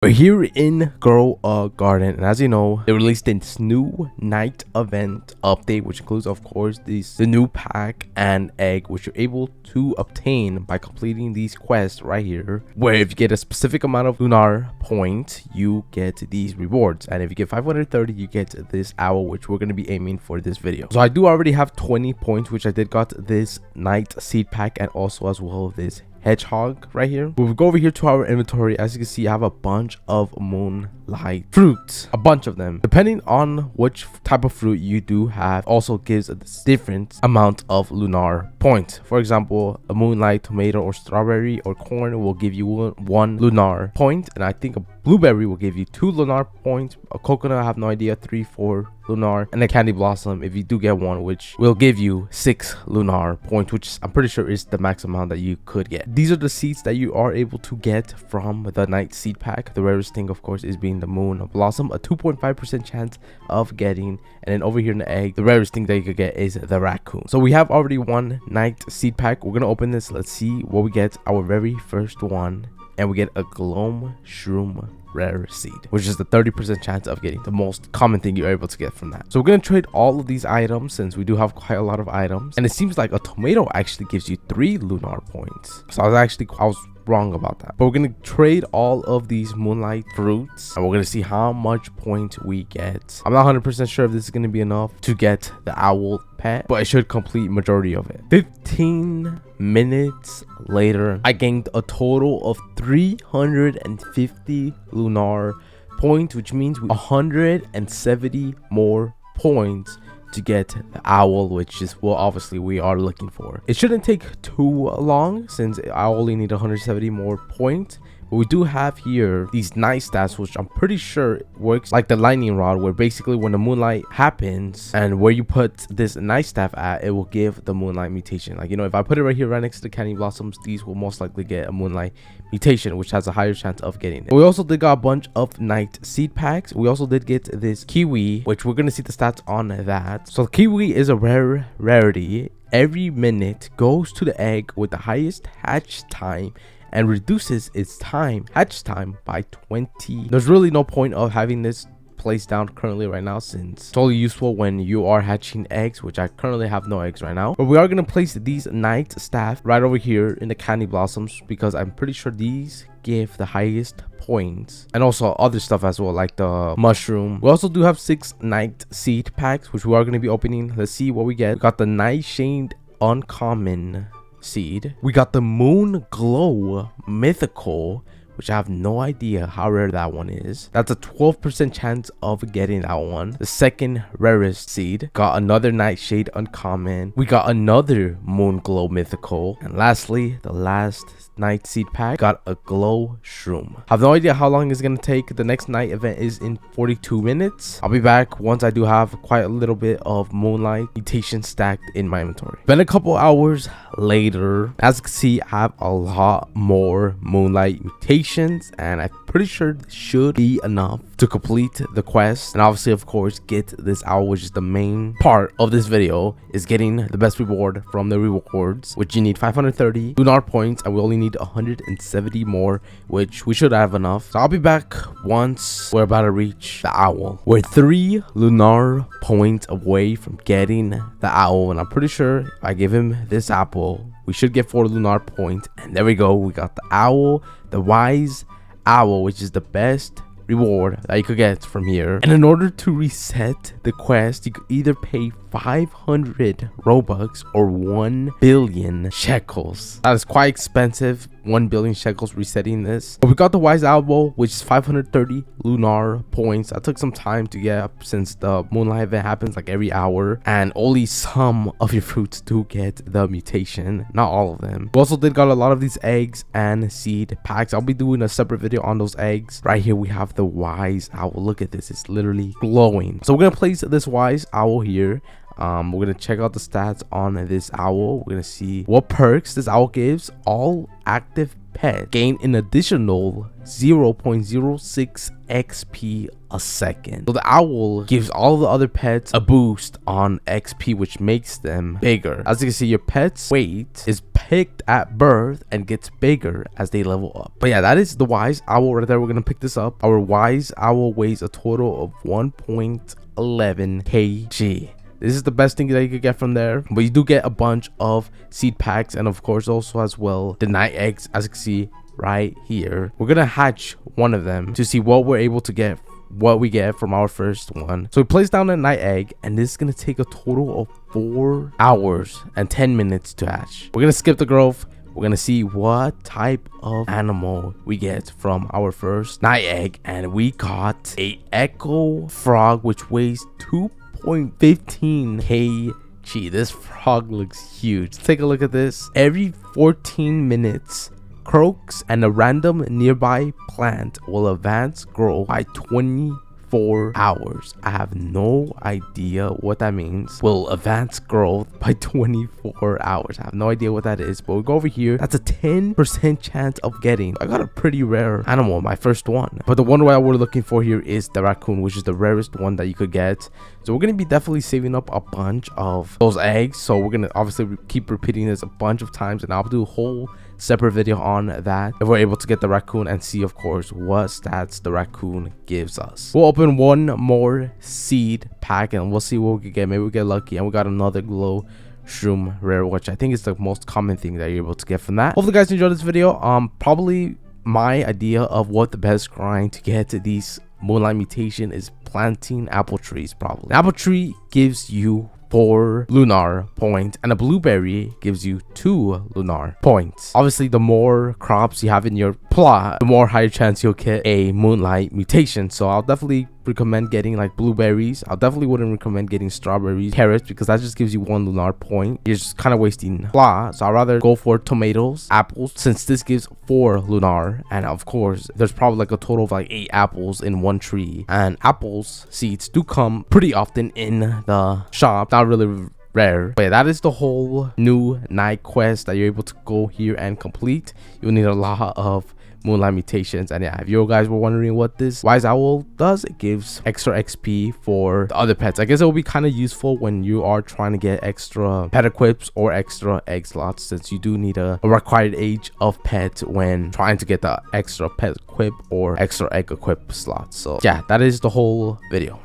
We're here in Grow a Garden, and as you know, they released this new night event update, which includes, of course, the new pack and egg, which you're able to obtain by completing these quests right here, where if you get a specific amount of lunar points, you get these rewards, and if you get 530, you get this owl, which we're going to be aiming for this video. So I do already have 20 points, which I did got this night seed pack and also as well this hedgehog right here. We'll go over here to our inventory. As you can see, I have a bunch of moonlight fruits, a bunch of them. Depending on which type of fruit you do have, also gives a different amount of lunar points. For example, a moonlight tomato or strawberry or corn will give you one lunar point, and I think a blueberry will give you 2 lunar points. A coconut, I have no idea, 3, 4 lunar, and a candy blossom, if you do get one, which will give you 6 lunar points, which I'm pretty sure is the max amount that you could get. These are the seeds that you are able to get from the night seed pack. The rarest thing, of course, is being the moon blossom, a 2.5% chance of getting. And then over here in the egg, the rarest thing that you could get is the raccoon. So we have already one night seed pack. We're gonna open this. Let's see what we get. Our very first one, and we get a gloam shroom rare seed, which is the 30% chance of getting the most common thing you're able to get from that. So we're going to trade all of these items since we do have quite a lot of items, and it seems like a tomato actually gives you 3 lunar points. So I was wrong about that, but we're going to trade all of these moonlight fruits and we're going to see how much points we get. I'm not 100% sure if this is going to be enough to get the owl pet, but I should complete majority of it. 15 minutes later, I gained a total of 350 lunar points, which means 170 more points to get the owl, which is what obviously we are looking for. It shouldn't take too long since I only need 170 more points. But we do have here these night stats, which I'm pretty sure works like the lightning rod, where basically when the moonlight happens and where you put this night staff at, it will give the moonlight mutation. Like, you know, if I put it right here right next to the candy blossoms, these will most likely get a moonlight mutation, which has a higher chance of getting it. We also did got a bunch of night seed packs. We also did get this kiwi, which we're gonna see the stats on that. So kiwi is a rarity. Every minute goes to the egg with the highest hatch time and reduces its hatch time by 20. There's really no point of having this placed down currently right now, since it's only useful when you are hatching eggs, which I currently have no eggs right now. But we are going to place these night staff right over here in the candy blossoms, because I'm pretty sure these give the highest points, and also other stuff as well, like the mushroom. We also do have 6 night seed packs, which we are going to be opening. Let's see what we get. We got the nightshade uncommon seed. We got the moon glow mythical, which I have no idea how rare that one is. That's a 12% chance of getting that one. The second rarest seed. Got another nightshade uncommon. We got another moon glow mythical, and lastly, the last night seed pack, got a glow shroom. I have no idea how long it's gonna take. The next night event is in 42 minutes. I'll be back once I do have quite a little bit of moonlight mutation stacked in my inventory. Been a couple hours later. As you can see, I have a lot more moonlight mutations, and I'm pretty sure this should be enough to complete the quest, and obviously, of course, get this owl, which is the main part of this video, is getting the best reward from the rewards, which you need 530 lunar points, and we only need 170 more, which we should have enough. So I'll be back once we're about to reach the owl. We're 3 lunar points away from getting the owl, and I'm pretty sure if I give him this apple, we should get 4 lunar points. And there we go, we got the owl, the wise owl, which is the best reward that you could get from here. And in order to reset the quest, you could either pay 500 Robux or 1 billion shekels. That is quite expensive, 1 billion shekels resetting this. But we got the wise owl, which is 530 lunar points. That took some time to get up since the moonlight event happens like every hour, and only some of your fruits do get the mutation, not all of them. We also did got a lot of these eggs and seed packs. I'll be doing a separate video on those eggs. Right here we have the wise owl. Look at this, it's literally glowing. So we're gonna place this wise owl here. We're gonna check out the stats on this owl. We're gonna see what perks this owl gives. All active pet gain an additional 0.06 XP a second. So the owl gives all the other pets a boost on XP, which makes them bigger. As you can see, your pet's weight is picked at birth and gets bigger as they level up. But yeah, that is the wise owl right there. We're gonna pick this up. Our wise owl weighs a total of 1.11 kg. This is the best thing that you could get from there, but you do get a bunch of seed packs, and of course also as well the night eggs, as you can see right here. We're gonna hatch one of them to see what we're able to get, what we get from our first one. So we place down a night egg, and this is gonna take a total of 4 hours and 10 minutes to hatch. We're gonna skip the growth. We're gonna see what type of animal we get from our first night egg, and we got a echo frog, which weighs 2.15 kg. This frog looks huge. Take a look at this. Every 14 minutes, croaks and a random nearby plant will advance grow by 24 hours. I have no idea what that means. Will advance growth by 24 hours. I have no idea what that is, but we go over here. That's a 10% chance of getting. I got a pretty rare animal, my first one. But the one that we're looking for here is the raccoon, which is the rarest one that you could get. So we're gonna be definitely saving up a bunch of those eggs. So we're gonna obviously keep repeating this a bunch of times, and I'll do a whole separate video on that if we're able to get the raccoon and see, of course, what stats the raccoon gives us. We'll open one more seed pack and we'll see what we can get. Maybe we get lucky and we got another glow shroom rare, which I think is the most common thing that you're able to get from that. Hopefully you guys enjoyed this video. Probably my idea of what the best grind to get to these moonlight mutation is planting apple trees. Probably an apple tree gives you 4 lunar points, and a blueberry gives you 2 lunar points. Obviously, the more crops you have in your plot, the more higher chance you'll get a moonlight mutation. So I'll definitely recommend getting like blueberries. I definitely wouldn't recommend getting strawberries, carrots, because that just gives you 1 lunar point. You're just kind of wasting plot. So I'd rather go for tomatoes, apples, since this gives 4 lunar, and of course there's probably like a total of like 8 apples in one tree, and apples seeds do come pretty often in the shop. Not really rare, but yeah, that is the whole new night quest that you're able to go here and complete. You'll need a lot of moonlight mutations, and yeah, if you guys were wondering what this wise owl does, it gives extra XP for the other pets. I guess it will be kind of useful when you are trying to get extra pet equips or extra egg slots, since you do need a required age of pet when trying to get the extra pet equip or extra egg equip slots. So yeah, that is the whole video.